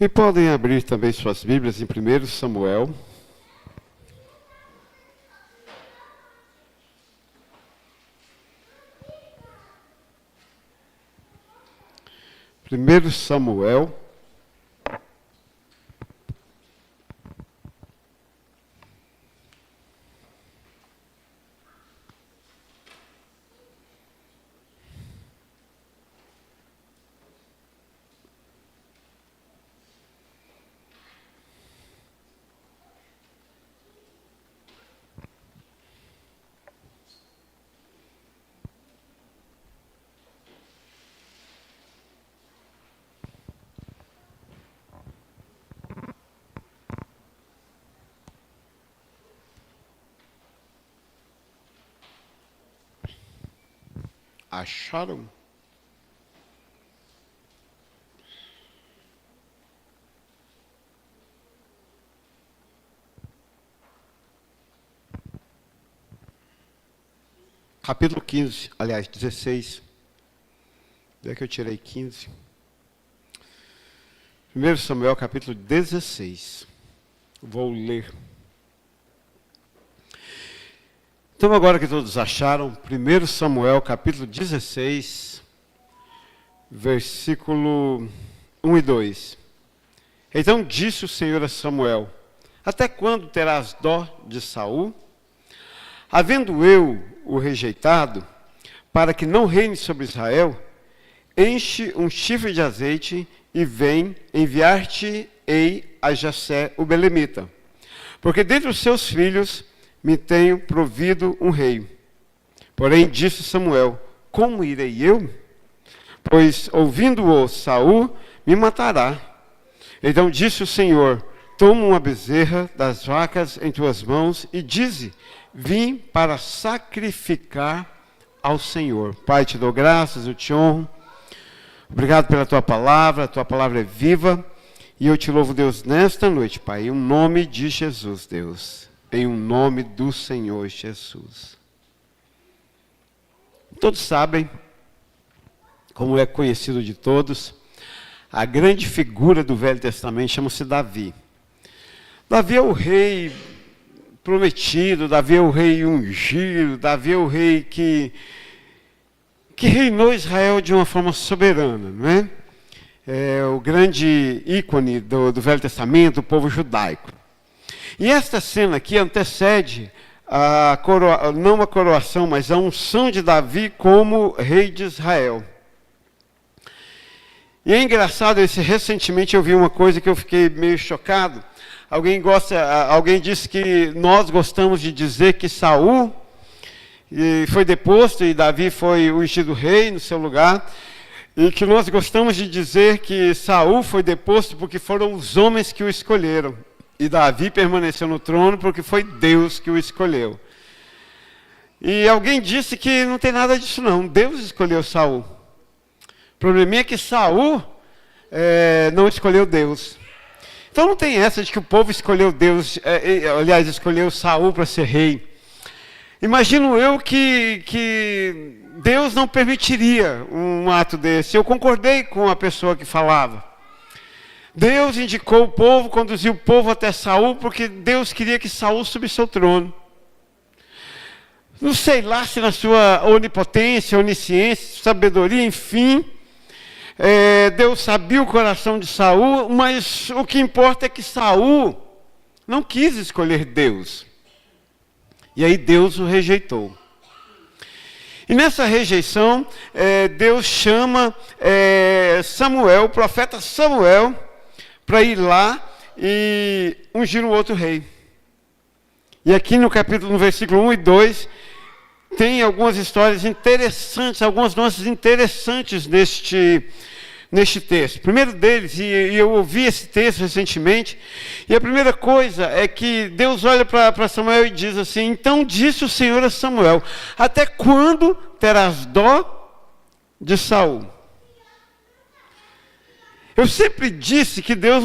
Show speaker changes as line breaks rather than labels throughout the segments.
E podem abrir também suas Bíblias em 1 Samuel. Primeiro Samuel. Acharam? Capítulo 15, aliás, 16. Onde é que eu tirei 15? 1 Samuel, capítulo 16. Vou ler. Então, agora que todos acharam, 1 Samuel, capítulo 16, versículo 1 e 2. Então disse o Senhor a Samuel: até quando terás dó de Saul? Havendo eu o rejeitado, para que não reine sobre Israel, enche um chifre de azeite e vem enviar-te-ei a Jessé o belemita. Porque dentre os seus filhos me tenho provido um rei. Porém disse Samuel: como irei eu? Pois ouvindo-o Saul, me matará. Então disse o Senhor: toma uma bezerra das vacas em tuas mãos e dize: vim para sacrificar ao Senhor. Pai, te dou graças, eu te honro. Obrigado pela tua palavra, a tua palavra é viva. E eu te louvo, Deus, nesta noite, Pai, em nome de Jesus, Deus. Em nome do Senhor Jesus. Todos sabem, como é conhecido de todos, a grande figura do Velho Testamento chama-se Davi. Davi é o rei prometido, Davi é o rei ungido, Davi é o rei que reinou Israel de uma forma soberana, não é? É o grande ícone do Velho Testamento, do povo judaico. E esta cena aqui antecede não a coroação, mas a unção de Davi como rei de Israel. E é engraçado, recentemente eu vi uma coisa que eu fiquei meio chocado. Alguém disse que nós gostamos de dizer que Saul foi deposto e Davi foi ungido rei no seu lugar. E que nós gostamos de dizer que Saul foi deposto porque foram os homens que o escolheram. E Davi permaneceu no trono porque foi Deus que o escolheu. E alguém disse que não tem nada disso não. Deus escolheu Saul. O probleminha é que Saul não escolheu Deus. Então não tem essa de que o povo escolheu Deus, aliás, escolheu Saul para ser rei. Imagino eu que Deus não permitiria um ato desse. Eu concordei com a pessoa que falava. Deus indicou o povo, conduziu o povo até Saul, porque Deus queria que Saul subisse ao trono. Não sei lá se na sua onipotência, onisciência, sabedoria, enfim, Deus sabia o coração de Saul, mas o que importa é que Saul não quis escolher Deus. E aí Deus o rejeitou. E nessa rejeição, Deus chama Samuel, o profeta Samuel, para ir lá e ungir um outro rei. E aqui no versículo 1 e 2, tem algumas histórias interessantes, algumas nuances interessantes neste texto. O primeiro deles, e eu ouvi esse texto recentemente, e a primeira coisa é que Deus olha para Samuel e diz assim: então disse o Senhor a Samuel: até quando terás dó de Saul? Eu sempre disse que Deus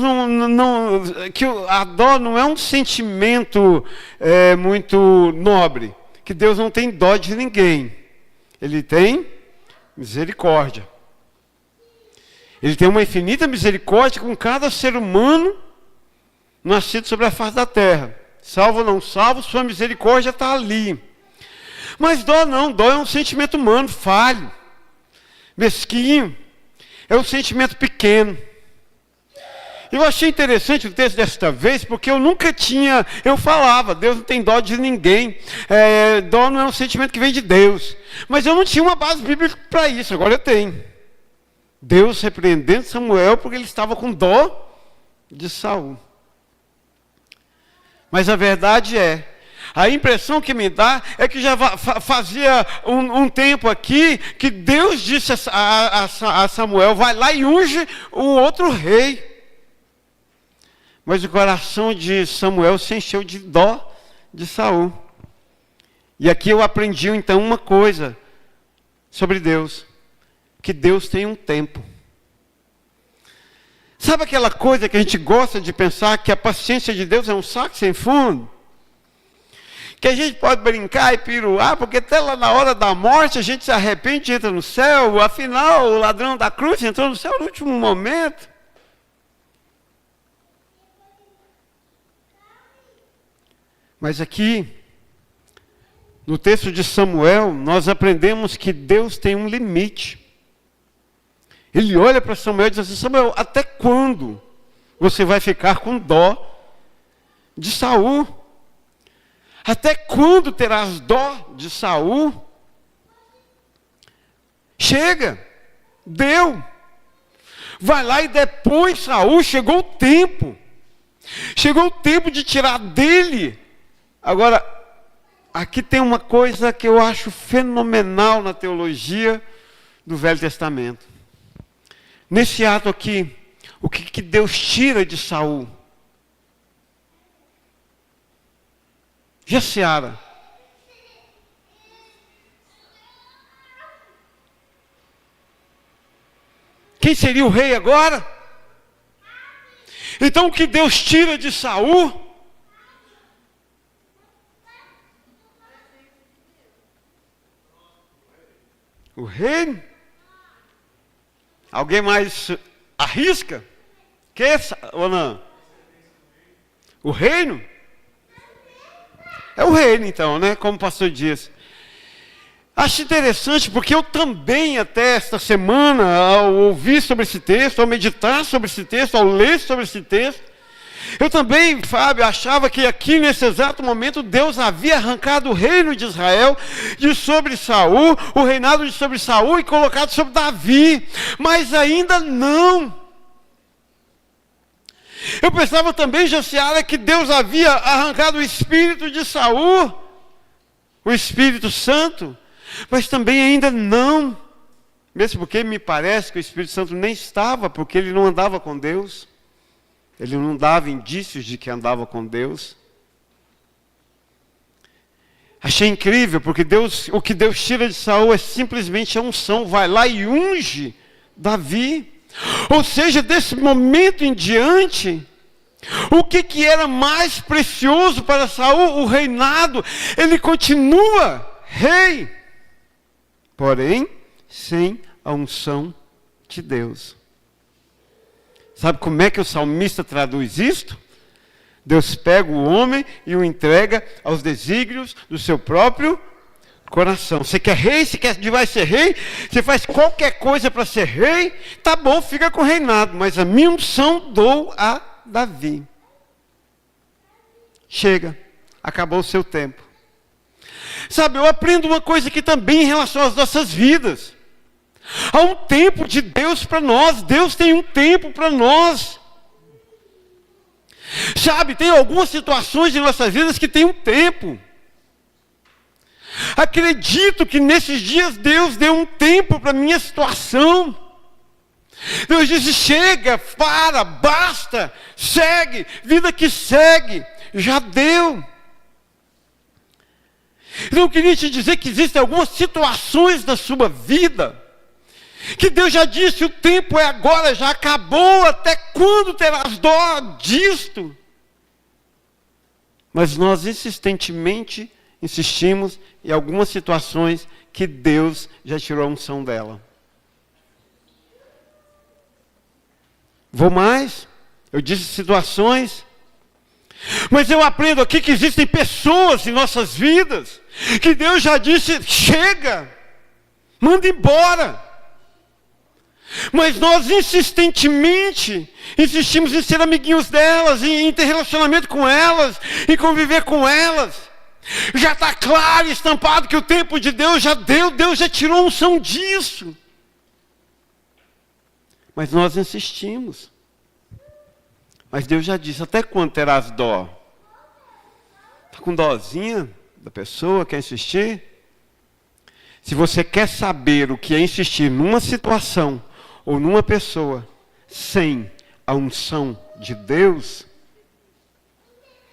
que a dó não é um sentimento muito nobre, que Deus não tem dó de ninguém. Ele tem misericórdia. Ele tem uma infinita misericórdia com cada ser humano nascido sobre a face da terra. Salvo ou não salvo, sua misericórdia está ali. Mas dó não, dó é um sentimento humano, falho, mesquinho. É um sentimento pequeno. Eu achei interessante o texto desta vez, porque eu falava, Deus não tem dó de ninguém. Dó não é um sentimento que vem de Deus. Mas eu não tinha uma base bíblica para isso, agora eu tenho. Deus repreendendo Samuel porque ele estava com dó de Saul. Mas a verdade a impressão que me dá é que já fazia um tempo aqui que Deus disse a Samuel, vai lá e unge um outro rei. Mas o coração de Samuel se encheu de dó de Saul. E aqui eu aprendi então uma coisa sobre Deus, que Deus tem um tempo. Sabe aquela coisa que a gente gosta de pensar que a paciência de Deus é um saco sem fundo? Que a gente pode brincar e piruar, porque até lá na hora da morte a gente se arrepende e entra no céu, afinal o ladrão da cruz entrou no céu no último momento. Mas aqui, no texto de Samuel, nós aprendemos que Deus tem um limite. Ele olha para Samuel e diz assim, Samuel, até quando você vai ficar com dó de Saul? Até quando terás dó de Saul? Chega, deu. Vai lá e depõe Saul, chegou o tempo. Chegou o tempo de tirar dele. Agora, aqui tem uma coisa que eu acho fenomenal na teologia do Velho Testamento. Nesse ato aqui, o que Deus tira de Saul? Jessara. Quem seria o rei agora? Então o que Deus tira de Saul? O reino? Alguém mais arrisca? Que ou não? O reino? É o reino então, né? Como o pastor disse. Acho interessante porque eu também até esta semana, ao ouvir sobre esse texto, ao meditar sobre esse texto, ao ler sobre esse texto, eu também, Fábio, achava que aqui nesse exato momento Deus havia arrancado o reino de Israel de sobre Saul, o reinado de sobre Saul e colocado sobre Davi, mas ainda não. Eu pensava também, Josiara, que Deus havia arrancado o espírito de Saul, o Espírito Santo, mas também ainda não. Mesmo porque me parece que o Espírito Santo nem estava, porque ele não andava com Deus. Ele não dava indícios de que andava com Deus. Achei incrível, porque o que Deus tira de Saul é simplesmente a unção. Vai lá e unge Davi. Ou seja, desse momento em diante, o que era mais precioso para Saul? O reinado. Ele continua rei, porém sem a unção de Deus. Sabe como é que o salmista traduz isto? Deus pega o homem e o entrega aos desígnios do seu próprio coração. Você quer rei? Vai ser rei? Você faz qualquer coisa para ser rei? Tá bom, fica com o reinado. Mas a minha unção dou a Davi. Chega, acabou o seu tempo. Sabe, eu aprendo uma coisa aqui também em relação às nossas vidas. Há um tempo de Deus para nós. Deus tem um tempo para nós. Sabe, tem algumas situações em nossas vidas que tem um tempo. Acredito que nesses dias Deus deu um tempo para a minha situação. Deus disse, chega, para, basta, segue, vida que segue, já deu. Então eu queria te dizer que existem algumas situações da sua vida que Deus já disse, o tempo é agora, já acabou, até quando terás dó disto? Mas nós insistentemente insistimos em algumas situações que Deus já tirou a unção dela. Vou mais, eu disse situações, mas eu aprendo aqui que existem pessoas em nossas vidas, que Deus já disse, chega, manda embora. Mas nós insistentemente insistimos em ser amiguinhos delas, em ter relacionamento com elas, em conviver com elas. Já está claro e estampado que o tempo de Deus já deu, Deus já tirou a unção disso. Mas nós insistimos. Mas Deus já disse, até quando terás dó? Está com dózinha da pessoa, quer insistir? Se você quer saber o que é insistir numa situação ou numa pessoa sem a unção de Deus,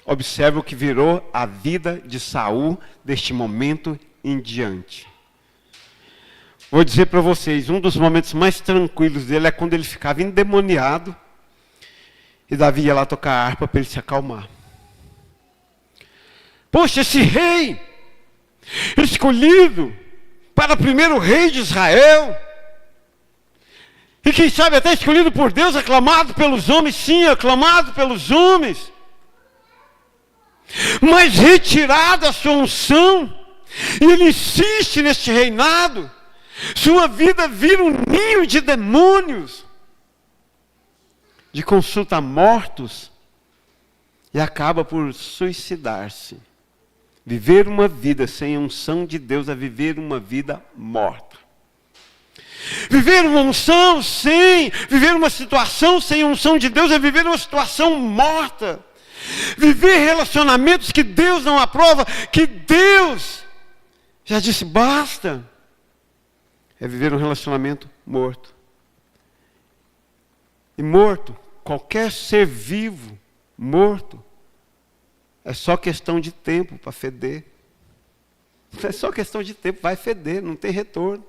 observe o que virou a vida de Saul deste momento em diante. Vou dizer para vocês, um dos momentos mais tranquilos dele é quando ele ficava endemoniado e Davi ia lá tocar a harpa para ele se acalmar. Poxa, esse rei, escolhido para o primeiro rei de Israel, e quem sabe até escolhido por Deus, aclamado pelos homens, sim, aclamado pelos homens, mas retirada a sua unção, e ele insiste neste reinado, sua vida vira um ninho de demônios, de consulta a mortos, e acaba por suicidar-se. Viver uma vida sem a unção de Deus é viver uma vida morta. Viver uma unção sem, viver uma situação sem a unção de Deus é viver uma situação morta. Viver relacionamentos que Deus não aprova, que Deus já disse basta, é viver um relacionamento morto. E morto, qualquer ser vivo, morto, é só questão de tempo para feder. É só questão de tempo, vai feder, não tem retorno.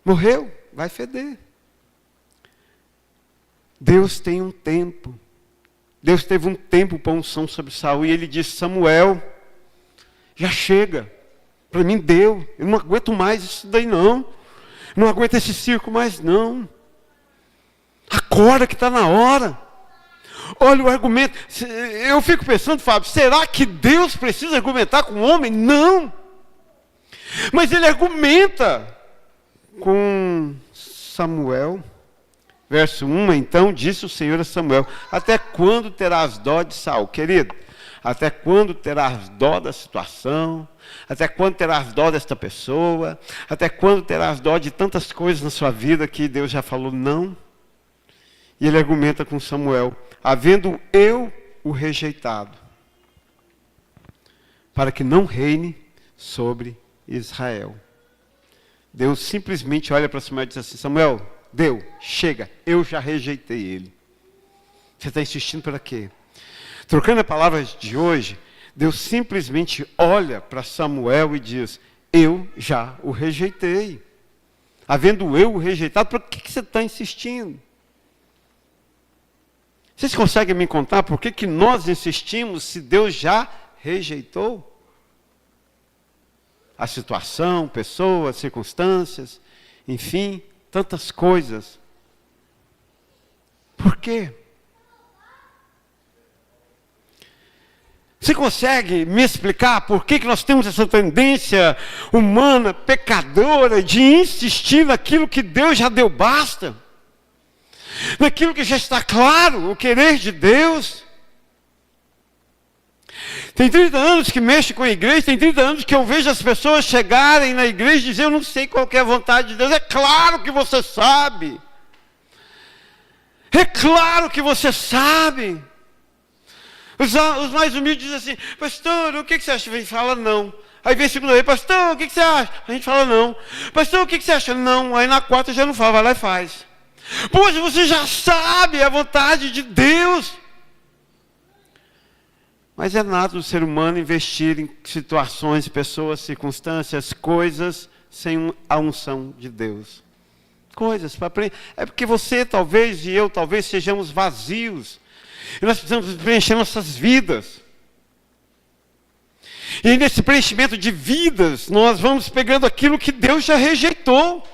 Morreu, vai feder. Deus tem um tempo. Deus teve um tempo para unção sobre Saul e ele disse, Samuel, já chega. Para mim deu, eu não aguento mais isso daí não. Não aguento esse circo mais não. Acorda que está na hora. Olha o argumento. Eu fico pensando, Fábio, será que Deus precisa argumentar com o homem? Não. Mas ele argumenta com Samuel. Verso 1, então disse o Senhor a Samuel, até quando terás dó de Saul? Querido, até quando terás dó da situação? Até quando terás dó desta pessoa? Até quando terás dó de tantas coisas na sua vida que Deus já falou não? E ele argumenta com Samuel, havendo eu o rejeitado, para que não reine sobre Israel. Deus simplesmente olha para Samuel e diz assim, Samuel, deu, chega, eu já rejeitei ele. Você está insistindo para quê? Trocando a palavra de hoje, Deus simplesmente olha para Samuel e diz, eu já o rejeitei. Havendo eu o rejeitado, por que você está insistindo? Vocês conseguem me contar por que nós insistimos se Deus já rejeitou? A situação, pessoas, circunstâncias, enfim, tantas coisas. Por quê? Você consegue me explicar por que nós temos essa tendência humana, pecadora, de insistir naquilo que Deus já deu basta? Naquilo que já está claro, o querer de Deus? Tem 30 anos que mexo com a igreja, tem 30 anos que eu vejo as pessoas chegarem na igreja e dizer, eu não sei qual é a vontade de Deus. É claro que você sabe. É claro que você sabe. Os mais humildes dizem assim, pastor, o que você acha? A gente fala não. Aí vem a segunda vez, pastor, o que você acha? A gente fala não. Pastor, o que você acha? Não. Aí na quarta já não fala, vai lá e faz. Pois você já sabe a vontade de Deus. Mas é nato do ser humano investir em situações, pessoas, circunstâncias, coisas, sem a unção de Deus. Coisas para aprender. É porque você, talvez, e eu, talvez, sejamos vazios. E nós precisamos preencher nossas vidas. E nesse preenchimento de vidas, nós vamos pegando aquilo que Deus já rejeitou.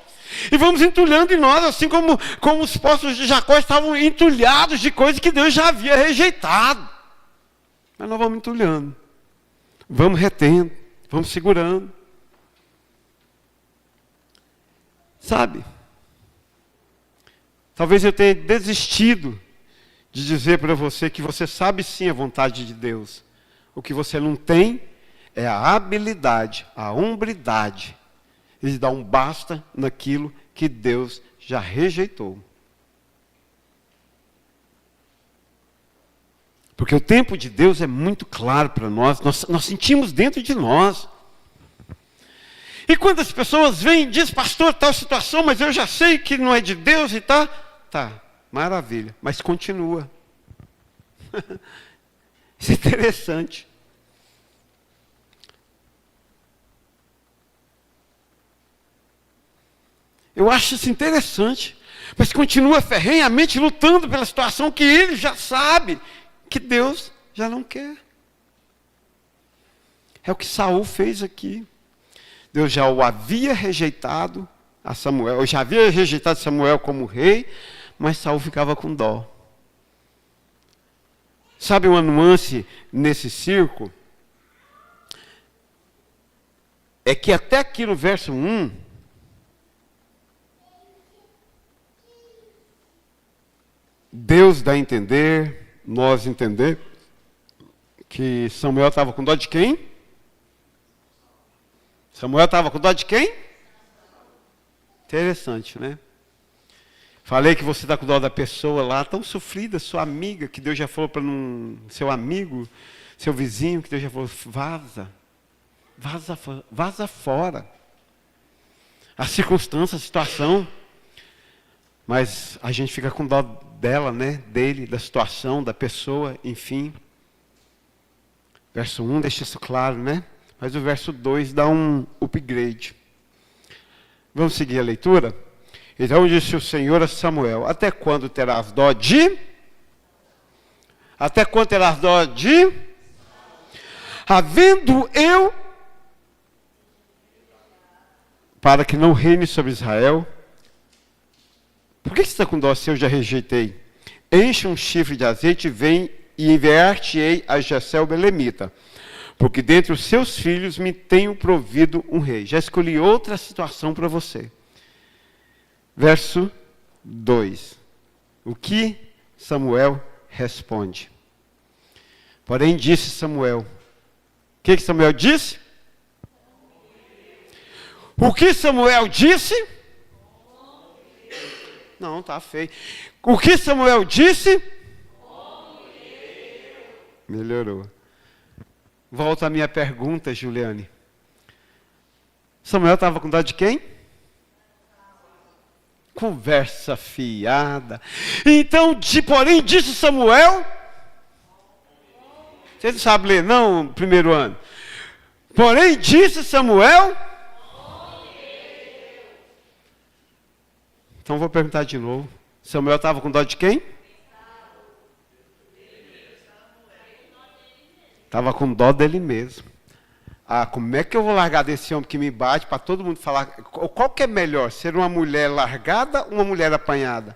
E vamos entulhando em nós, assim como os poços de Jacó estavam entulhados de coisas que Deus já havia rejeitado. Mas nós vamos entulhando, vamos retendo, vamos segurando. Sabe? Talvez eu tenha desistido de dizer para você que você sabe sim a vontade de Deus. O que você não tem é a habilidade, a hombridade de dar um basta naquilo que Deus já rejeitou. Porque o tempo de Deus é muito claro para nós, nós sentimos dentro de nós. E quando as pessoas vêm e dizem, pastor, tal situação, mas eu já sei que não é de Deus e tá, maravilha, mas continua. Isso é interessante. Eu acho isso interessante, mas continua ferrenhamente lutando pela situação que ele já sabe que Deus já não quer. É o que Saul fez aqui. Deus já o havia rejeitado a Samuel, eu já havia rejeitado Samuel como rei, mas Saul ficava com dó. Sabe uma nuance nesse circo? É que até aqui no verso 1, Deus dá a entender, nós entender, que Samuel estava com dó de quem? Samuel estava com dó de quem? Interessante, né? Falei que você está com dó da pessoa lá, tão sofrida, sua amiga, que Deus já falou para seu amigo, seu vizinho, que Deus já falou, vaza fora. A circunstância, a situação, mas a gente fica com dó dela, né? Dele, da situação, da pessoa, enfim. Verso 1 deixa isso claro, né? Mas o verso 2 dá um upgrade. Vamos seguir a leitura? Então disse o Senhor a Samuel, até quando terás dó de? Até quando terás dó de? Havendo eu, para que não reine sobre Israel. Por que você está com dó se eu já rejeitei? Enche um chifre de azeite e vem e enviar-te-ei a Jessé o belemita. Porque dentre os seus filhos me tenho provido um rei. Já escolhi outra situação para você. Verso 2. O que Samuel responde? Porém disse Samuel. O que Samuel disse? O que Samuel disse? Não, tá feio. O que Samuel disse? Melhorou. Volta a minha pergunta, Juliane. Samuel estava com dó de quem? Conversa fiada. Então, porém, disse Samuel. Você não sabe ler, não, primeiro ano. Porém, disse Samuel. Então, vou perguntar de novo. Samuel estava com dó de quem? Estava com dó dele mesmo. Ah, como é que eu vou largar desse homem que me bate para todo mundo falar? Qual que é melhor? Ser uma mulher largada ou uma mulher apanhada?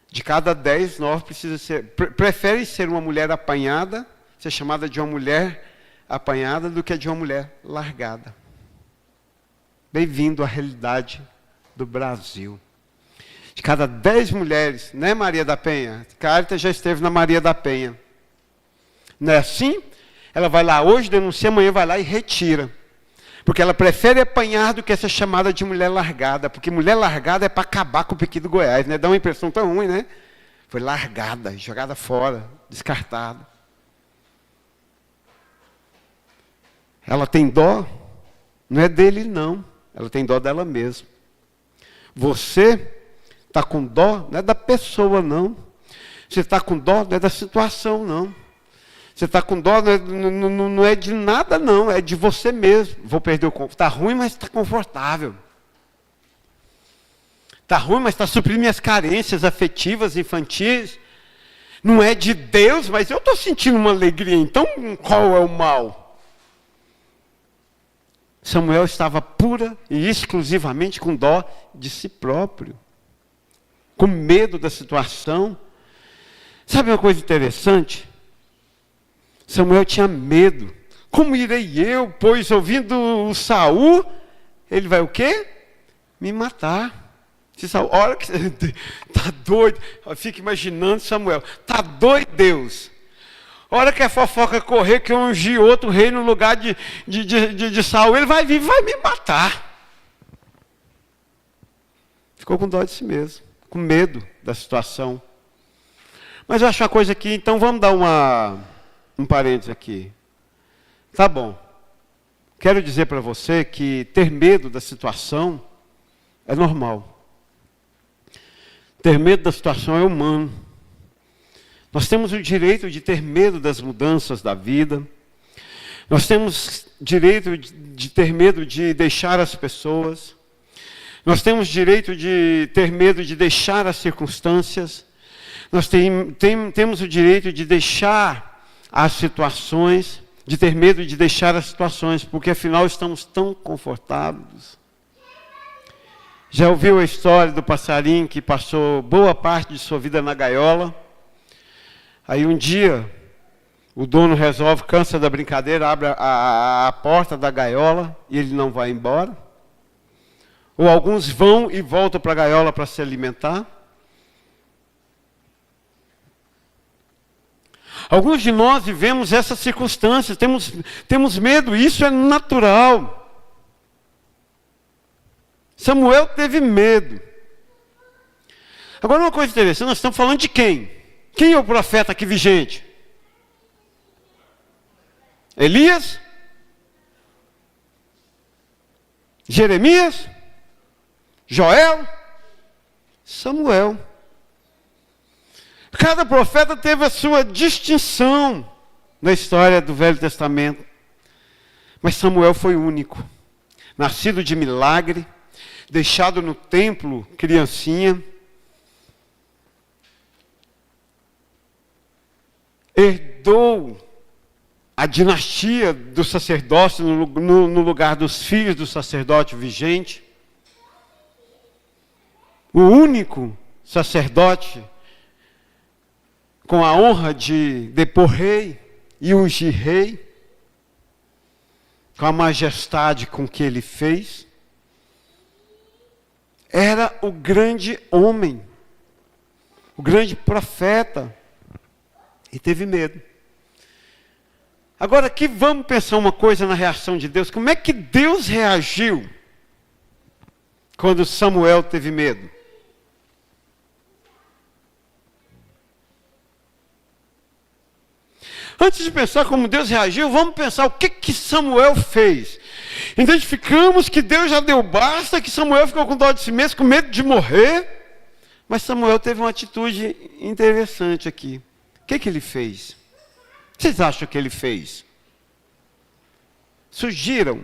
De cada 10, 9 precisa ser. Prefere ser uma mulher apanhada, ser chamada de uma mulher apanhada, do que de uma mulher largada. Bem-vindo à realidade do Brasil. De cada 10 mulheres, né, Maria da Penha? Cárita já esteve na Maria da Penha. Não é assim? Ela vai lá hoje, denuncia, amanhã vai lá e retira. Porque ela prefere apanhar do que ser chamada de mulher largada. Porque mulher largada é para acabar com o Piqui do Goiás, né? Dá uma impressão tão ruim, né? Foi largada, jogada fora, descartada. Ela tem dó, não é dele não. Ela tem dó dela mesma. Você está com dó, não é da pessoa não. Você está com dó, não é da situação não. Você está com dó, não é de nada não, é de você mesmo. Vou perder o conforto. Está ruim, mas está confortável. Está ruim, mas está suprindo minhas carências afetivas, infantis. Não é de Deus, mas eu estou sentindo uma alegria. Então, qual é o mal? Samuel estava pura e exclusivamente com dó de si próprio, com medo da situação. Sabe uma coisa interessante? Samuel tinha medo. Como irei eu, pois ouvindo o Saul, ele vai o quê? Me matar. Se Saul, olha que tá doido. Eu fico imaginando Samuel, tá doido Deus. Hora que a fofoca correr, que eu ungi outro rei no lugar de Saul, ele vai vir e vai me matar. Ficou com dó de si mesmo, com medo da situação. Mas eu acho uma coisa aqui, então vamos dar um parênteses aqui. Tá bom. Quero dizer para você que ter medo da situação é normal. Ter medo da situação é humano. Nós temos o direito de ter medo das mudanças da vida. Nós temos direito de ter medo de deixar as pessoas. Nós temos direito de ter medo de deixar as circunstâncias. Nós temos o direito de deixar as situações, de ter medo de deixar as situações, porque afinal estamos tão confortáveis. Já ouviu a história do passarinho que passou boa parte de sua vida na gaiola? Aí um dia, o dono resolve, cansa da brincadeira, abre a porta da gaiola e ele não vai embora. Ou alguns vão e voltam para a gaiola para se alimentar. Alguns de nós vivemos essas circunstâncias, temos medo, isso é natural. Samuel teve medo. Agora uma coisa interessante, nós estamos falando de quem? Quem é o profeta aqui vigente? Elias? Jeremias? Joel? Samuel. Cada profeta teve a sua distinção na história do Velho Testamento. Mas Samuel foi único. Nascido de milagre, deixado no templo, criancinha. Herdou a dinastia do sacerdócio no lugar dos filhos do sacerdote vigente. O único sacerdote com a honra de depor rei e ungir rei, com a majestade com que ele fez. Era o grande homem, o grande profeta. E teve medo. Agora aqui vamos pensar uma coisa na reação de Deus. Como é que Deus reagiu quando Samuel teve medo? Antes de pensar como Deus reagiu, vamos pensar o que Samuel fez. Identificamos que Deus já deu basta, que Samuel ficou com dó de si mesmo, com medo de morrer. Mas Samuel teve uma atitude interessante aqui. O que ele fez? Vocês acham que ele fez? Sugiram.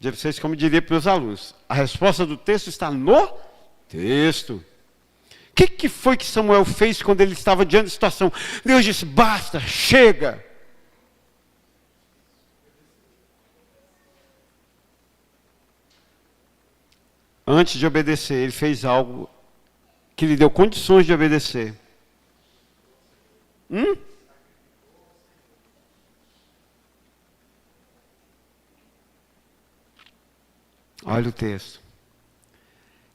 De vocês, como diria para os alunos, a resposta do texto está no texto. O que foi que Samuel fez quando ele estava diante da situação? Deus disse, basta, chega. Antes de obedecer, ele fez algo que lhe deu condições de obedecer. Olha o texto.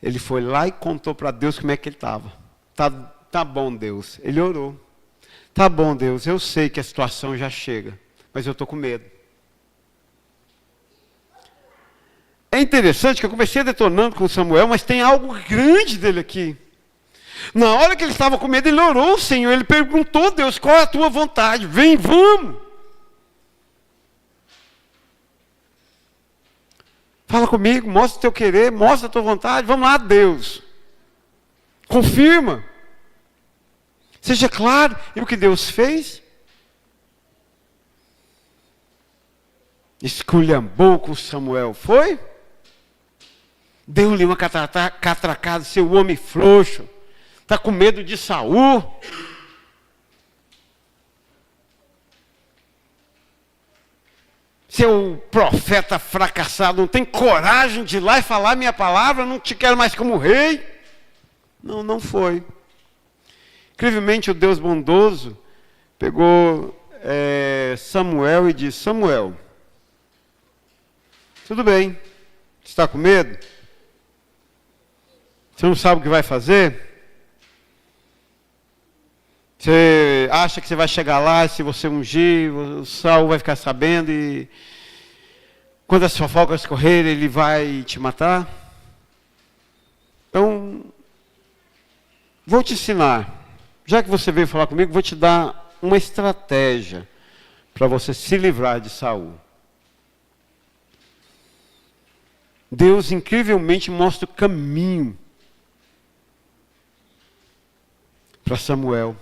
Ele foi lá e contou para Deus como é que ele estava. Tá bom, Deus. Ele orou. Tá bom, Deus, eu sei que a situação já chega, mas eu estou com medo. É interessante que eu comecei detonando com Samuel, mas tem algo grande dele aqui. Na hora que ele estava com medo, ele orou ao Senhor, ele perguntou a Deus, qual é a tua vontade? Vem, vamos. Fala comigo, mostra o teu querer, mostra a tua vontade, vamos lá, Deus. Confirma. Seja claro. E o que Deus fez? Esculhambou com Samuel, foi? Deu-lhe uma catracada, seu homem frouxo. Está com medo de Saul. Seu profeta fracassado, não tem coragem de ir lá e falar minha palavra, não te quero mais como rei. Não, não foi. Incrivelmente, o Deus bondoso pegou Samuel e disse: Samuel, tudo bem, você está com medo? Você não sabe o que vai fazer? Você acha que você vai chegar lá, se você ungir, o Saul vai ficar sabendo e quando as fofocas correrem, ele vai te matar? Então, vou te ensinar. Já que você veio falar comigo, vou te dar uma estratégia para você se livrar de Saul. Deus incrivelmente mostra o caminho para Samuel.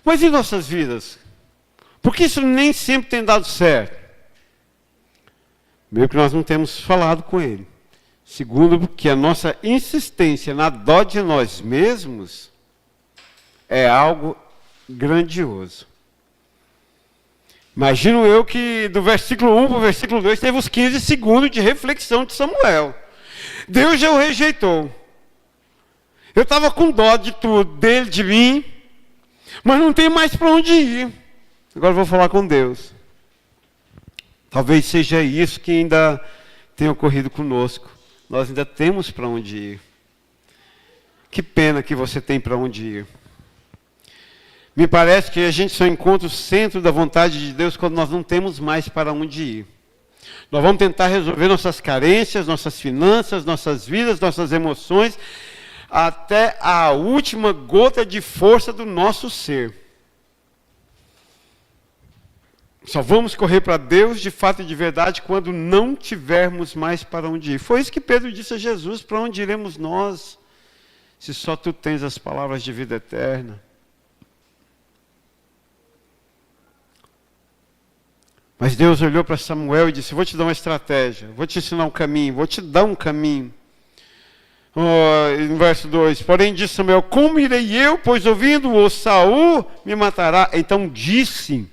Mas em nossas vidas? Por que isso nem sempre tem dado certo? Primeiro que nós não temos falado com ele. Segundo, que a nossa insistência na dó de nós mesmos é algo grandioso. Imagino eu que do versículo 1 para o versículo 2 teve os 15 segundos de reflexão de Samuel. Deus já o rejeitou. Eu estava com dó de tudo, dele, de mim, mas não tem mais para onde ir. Agora eu vou falar com Deus. Talvez seja isso que ainda tenha ocorrido conosco. Nós ainda temos para onde ir. Que pena que você tem para onde ir. Me parece que a gente só encontra o centro da vontade de Deus quando nós não temos mais para onde ir. Nós vamos tentar resolver nossas carências, nossas finanças, nossas vidas, nossas emoções, até a última gota de força do nosso ser. Só vamos correr para Deus de fato e de verdade quando não tivermos mais para onde ir. Foi isso que Pedro disse a Jesus: para onde iremos nós, se só tu tens as palavras de vida eterna? Mas Deus olhou para Samuel e disse: vou te dar uma estratégia, vou te ensinar um caminho, vou te dar um caminho. No verso 2, porém disse Samuel: como irei eu, pois ouvindo-o Saul me matará? Então disse,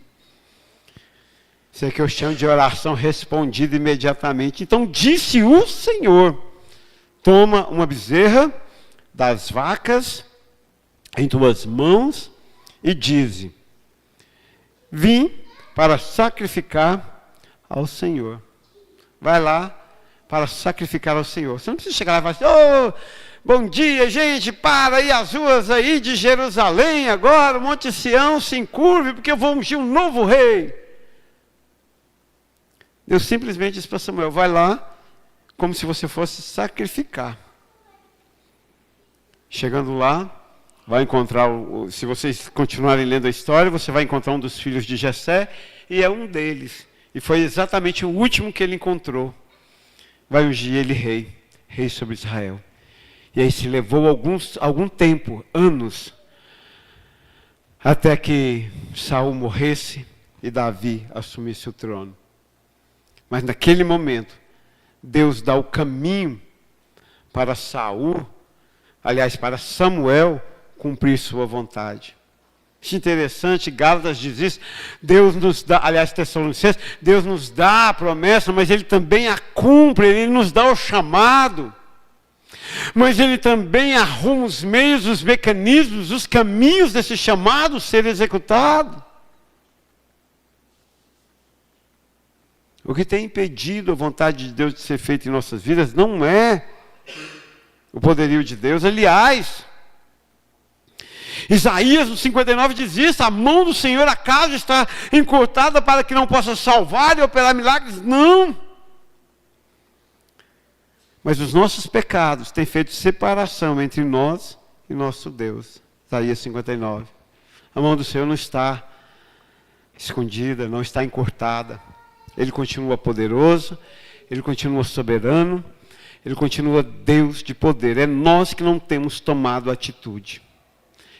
isso é que eu chamo de oração respondida imediatamente. Então disse o Senhor: toma uma bezerra das vacas em tuas mãos e dize: vim para sacrificar ao Senhor. Vai lá para sacrificar ao Senhor. Você não precisa chegar lá e falar assim: oh, bom dia, gente, para aí as ruas aí de Jerusalém agora, o Monte Sião se encurve, porque eu vou ungir um novo rei. Deus simplesmente disse para Samuel: vai lá, como se você fosse sacrificar. Chegando lá, vai encontrar, se vocês continuarem lendo a história, você vai encontrar um dos filhos de Jessé, e é um deles. E foi exatamente o último que ele encontrou. Vai ungir ele rei sobre Israel. E aí se levou algum tempo, anos, até que Saul morresse e Davi assumisse o trono. Mas naquele momento, Deus dá o caminho para Saul, aliás, para Samuel, cumprir sua vontade. Isso é interessante, Gálatas diz isso, Deus nos dá, aliás, Tessalonicenses, Deus nos dá a promessa, mas Ele também a cumpre, Ele nos dá o chamado, mas Ele também arruma os meios, os mecanismos, os caminhos desse chamado ser executado. O que tem impedido a vontade de Deus de ser feita em nossas vidas não é o poderio de Deus. Aliás, Isaías no 59 diz isso: a mão do Senhor acaso está encurtada para que não possa salvar e operar milagres? Não. Mas os nossos pecados têm feito separação entre nós e nosso Deus. Isaías 59. A mão do Senhor não está escondida, não está encurtada. Ele continua poderoso, Ele continua soberano, Ele continua Deus de poder. É nós que não temos tomado atitude.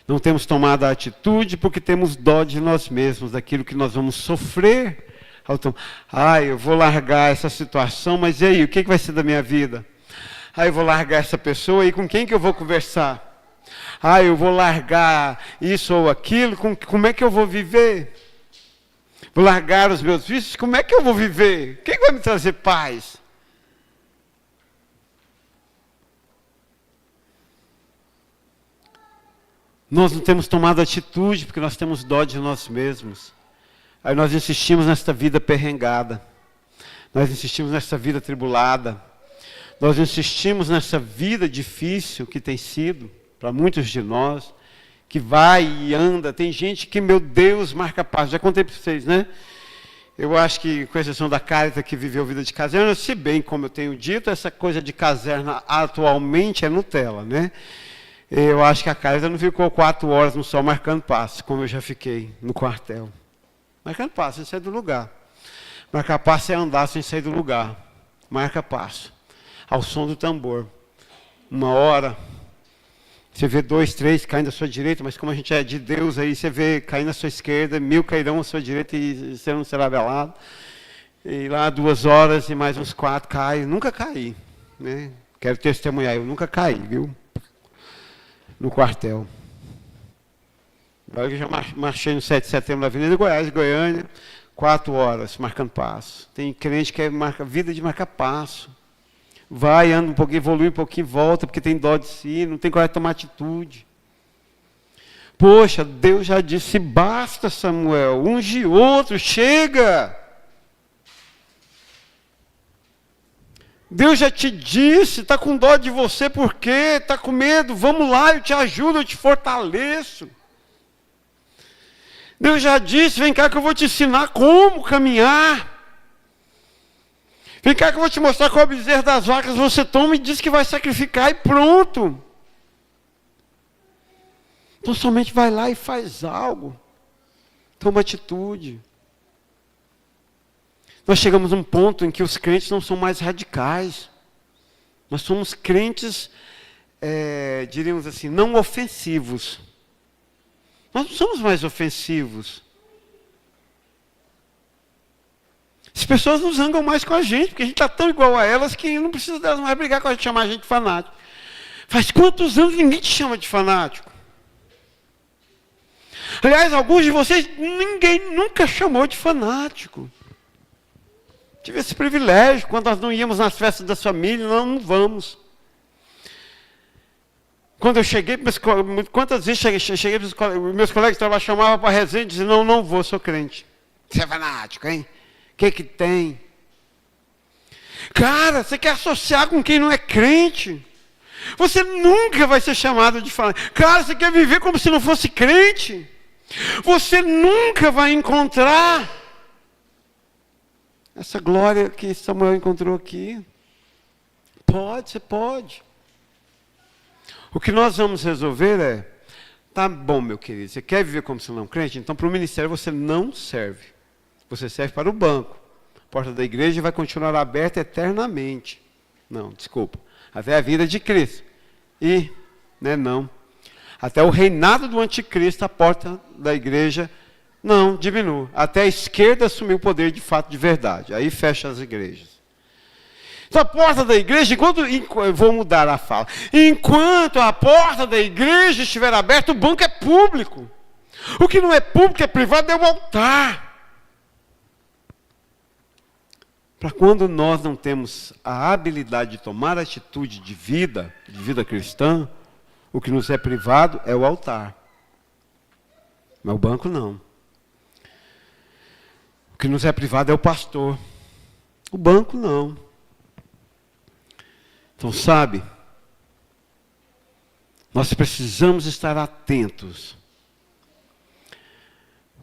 Não temos tomado a atitude porque temos dó de nós mesmos, daquilo que nós vamos sofrer. Eu vou largar essa situação, mas e aí, o que vai ser da minha vida? Eu vou largar essa pessoa, e com quem que eu vou conversar? Eu vou largar isso ou aquilo, como é que eu vou viver? Vou largar os meus vícios, como é que eu vou viver? Quem vai me trazer paz? Nós não temos tomado atitude porque nós temos dó de nós mesmos. Aí nós insistimos nesta vida perrengada. Nós insistimos nessa vida tribulada. Nós insistimos nessa vida difícil que tem sido para muitos de nós, que vai e anda. Tem gente que, meu Deus, marca passo. Já contei para vocês, né? Eu acho que, com exceção da Cárita, que viveu vida de caserna, se bem, como eu tenho dito, essa coisa de caserna atualmente é Nutella, né? Eu acho que a Cárita não ficou 4 horas no sol marcando passo, como eu já fiquei no quartel. Marcando passo, sem sair do lugar. Marcar passo é andar sem sair do lugar. Marca passo. Ao som do tambor. 1 hora. Você vê 2, 3 caindo à sua direita, mas como a gente é de Deus, aí você vê cair na sua esquerda, 1000 cairão à sua direita e você não será velado. E lá 2 horas e mais uns 4 caem. Nunca caí. Né? Quero testemunhar, eu nunca caí, viu? No quartel. Eu já marchei no 7 de setembro na Avenida Goiás, Goiânia, 4 horas, marcando passo. Tem crente que marca vida de marcar passo. Vai, anda um pouquinho, evolui um pouquinho, volta, porque tem dó de si, não tem coragem de tomar atitude. Poxa, Deus já disse, basta, Samuel, unge outro, chega. Deus já te disse, está com dó de você, por quê? Está com medo? Vamos lá, eu te ajudo, eu te fortaleço. Deus já disse, vem cá que eu vou te ensinar como caminhar. Vem cá que eu vou te mostrar qual bezerro das vacas você toma e diz que vai sacrificar e pronto. Então somente vai lá e faz algo. Toma atitude. Nós chegamos a um ponto em que os crentes não são mais radicais. Nós somos crentes, diríamos assim, não ofensivos. Nós não somos mais ofensivos. As pessoas não zangam mais com a gente, porque a gente está tão igual a elas que não precisa delas mais brigar com a gente, chamar a gente de fanático. Faz quantos anos ninguém te chama de fanático? Aliás, alguns de vocês, ninguém nunca chamou de fanático. Tive esse privilégio, quando nós não íamos nas festas da família, nós não vamos. Quando eu cheguei para a escola, quantas vezes cheguei para a escola, meus colegas de trabalho chamavam para a resenha e diziam, não vou, sou crente. Você é fanático, hein? O que tem? Cara, você quer associar com quem não é crente? Você nunca vai ser chamado de fanático. Cara, você quer viver como se não fosse crente? Você nunca vai encontrar essa glória que Samuel encontrou aqui. Você pode. O que nós vamos resolver é, tá bom, meu querido, você quer viver como se não é crente? Então para o ministério você não serve. Você serve para o banco. A porta da igreja vai continuar aberta eternamente. Não, desculpa. Até a vida de Cristo. E, não. Até o reinado do anticristo, a porta da igreja não diminui. Até a esquerda assumir o poder de fato, de verdade. Aí fecha as igrejas. Então a porta da igreja, eu vou mudar a fala. Enquanto a porta da igreja estiver aberta, o banco é público. O que não é público, é privado, é o altar. Para quando nós não temos a habilidade de tomar atitude de vida cristã, o que nos é privado é o altar. Mas o banco não. O que nos é privado é o pastor. O banco não. Então, sabe, nós precisamos estar atentos.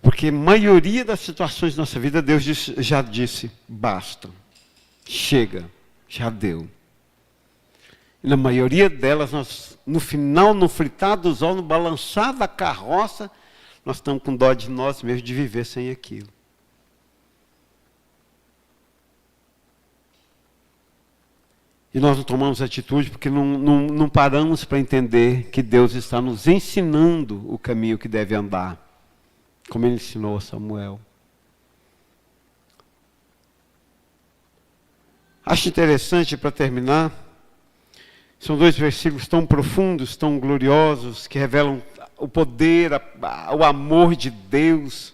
Porque a maioria das situações da nossa vida, Deus já disse, basta, chega, já deu. E na maioria delas, nós, no final, no fritar do sol, no balançar da carroça, nós estamos com dó de nós mesmos de viver sem aquilo. E nós não tomamos atitude porque não paramos para entender que Deus está nos ensinando o caminho que deve andar. Como ele ensinou a Samuel. Acho interessante, para terminar, são 2 versículos tão profundos, tão gloriosos, que revelam o poder, o amor de Deus.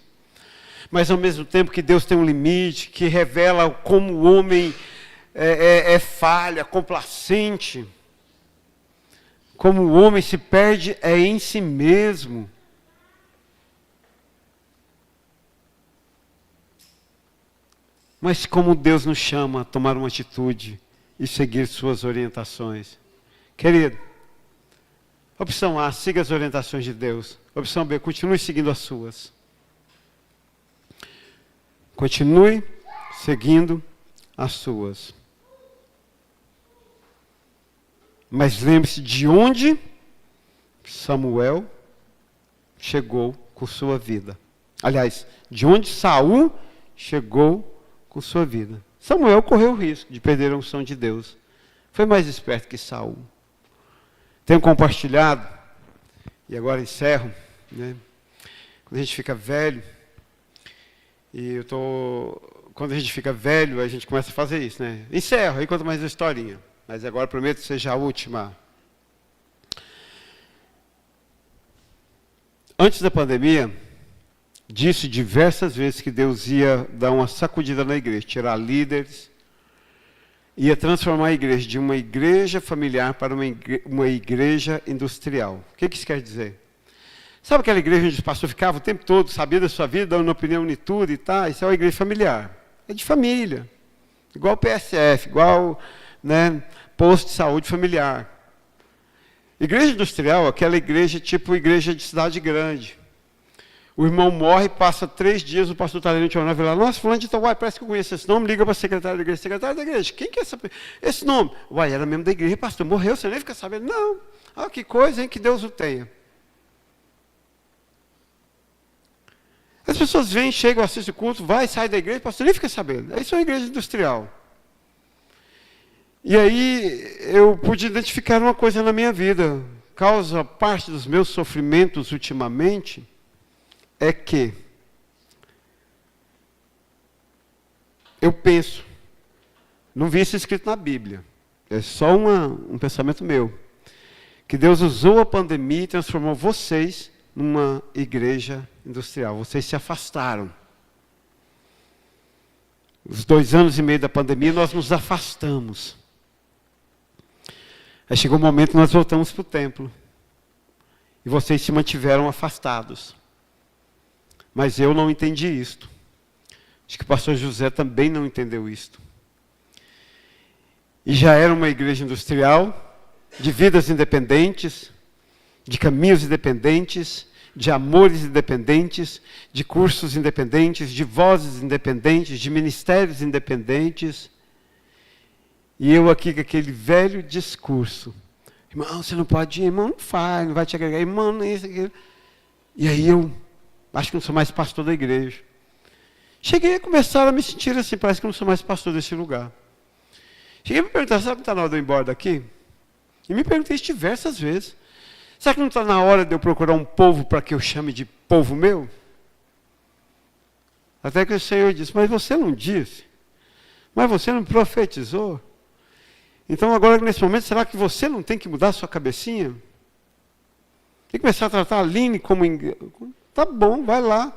mas ao mesmo tempo que Deus tem um limite, que revela como o homem é falha, complacente, como o homem se perde em si mesmo. Mas como Deus nos chama a tomar uma atitude e seguir suas orientações. Querido, opção A, siga as orientações de Deus. Opção B, continue seguindo as suas. Continue seguindo as suas. Mas lembre-se de onde Samuel chegou com sua vida. Aliás, de onde Saul chegou com sua vida. Samuel correu o risco de perder a unção de Deus. Foi mais esperto que Saul. Tenho compartilhado, e agora encerro, né? Quando a gente fica velho, quando a gente fica velho, a gente começa a fazer isso, né? Encerro, aí conta mais uma historinha. Mas agora prometo que seja a última. Antes da pandemia, disse diversas vezes que Deus ia dar uma sacudida na igreja, tirar líderes, ia transformar a igreja de uma igreja familiar para uma igreja industrial. O que isso quer dizer? Sabe aquela igreja onde o pastor ficava o tempo todo, sabia da sua vida, dando opinião em tudo e tal? Isso é uma igreja familiar. É de família. Igual PSF, igual, né, posto de saúde familiar. Igreja industrial, aquela igreja tipo igreja de cidade grande. O irmão morre, passa 3 dias, o pastor está lendo o jornal e fala, nossa, fulano de tal, parece que eu conheço esse nome, liga para a secretária da igreja, quem que é esse nome? Era mesmo da igreja, pastor, morreu, você nem fica sabendo. Não, que coisa, hein, que Deus o tenha. As pessoas vêm, chegam, assistem o culto, sai da igreja, pastor, nem fica sabendo. Isso é uma igreja industrial. E aí, eu pude identificar uma coisa na minha vida, causa parte dos meus sofrimentos ultimamente, é que eu penso, não vi isso escrito na Bíblia, é só um pensamento meu, que Deus usou a pandemia e transformou vocês numa igreja industrial. Vocês se afastaram. Os 2 anos e meio da pandemia, nós nos afastamos. Aí chegou o momento que nós voltamos para o templo. E vocês se mantiveram afastados. Mas eu não entendi isto. Acho que o pastor José também não entendeu isto. E já era uma igreja industrial, de vidas independentes, de caminhos independentes, de amores independentes, de cursos independentes, de vozes independentes, de ministérios independentes. E eu aqui com aquele velho discurso. Irmão, você não pode ir, irmão, não faz, não vai te agregar, irmão, não é isso, aquilo. E aí eu acho que não sou mais pastor da igreja. Cheguei a começar a me sentir assim, parece que não sou mais pastor desse lugar. Cheguei a me perguntar, sabe que está na hora de eu ir embora daqui? E me perguntei isso diversas vezes. Será que não está na hora de eu procurar um povo para que eu chame de povo meu? Até que o Senhor disse, mas você não disse? Mas você não profetizou? Então agora nesse momento, será que você não tem que mudar a sua cabecinha? Tem que começar a tratar a Aline como... Tá bom, vai lá.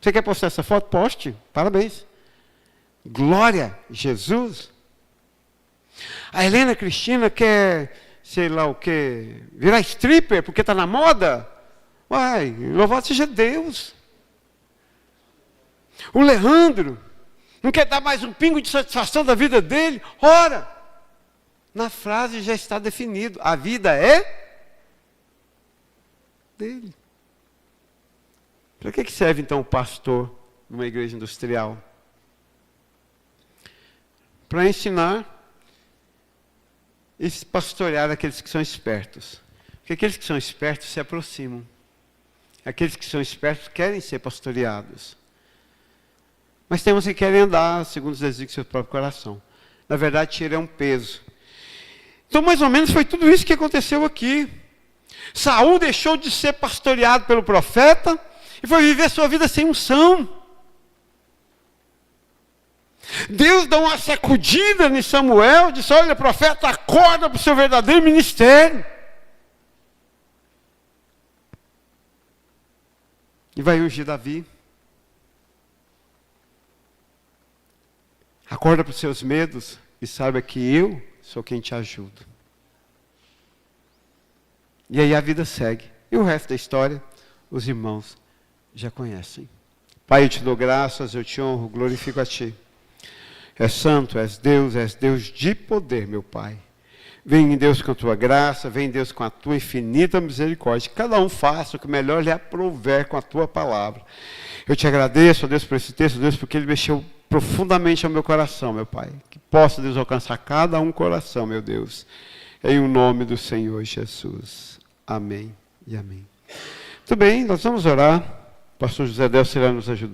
Você quer postar essa foto? Poste. Parabéns. Glória a Jesus. A Helena Cristina quer, sei lá o quê, virar stripper porque está na moda? Louvado seja Deus. O Leandro não quer dar mais um pingo de satisfação da vida dele? Ora, na frase já está definido. A vida é dele. Para que serve então o pastor numa igreja industrial? Para ensinar e pastorear aqueles que são espertos. Porque aqueles que são espertos se aproximam. Aqueles que são espertos querem ser pastoreados. Mas tem uns que querem andar segundo os desígnios do seu próprio coração. Na verdade, tira um peso. Então, mais ou menos, foi tudo isso que aconteceu aqui. Saul deixou de ser pastoreado pelo profeta e foi viver sua vida sem unção. Deus dá uma sacudida em Samuel, disse, olha, profeta, acorda para o seu verdadeiro ministério. E vai ungir Davi. Acorda para os seus medos e saiba que eu sou quem te ajuda. E aí a vida segue. E o resto da história, os irmãos já conhecem. Pai, eu te dou graças, eu te honro, glorifico a Ti. És santo, és Deus de poder, meu Pai. Vem, Deus, com a Tua graça, vem, Deus, com a Tua infinita misericórdia. Cada um faça o que melhor lhe aprouver com a Tua palavra. Eu te agradeço, ó Deus, por esse texto, Deus, porque ele mexeu profundamente ao meu coração, meu Pai. Que possa, Deus, alcançar cada um coração, meu Deus. Em o nome do Senhor Jesus. Amém e amém. Muito bem, nós vamos orar. O pastor José Delcio irá nos ajudar.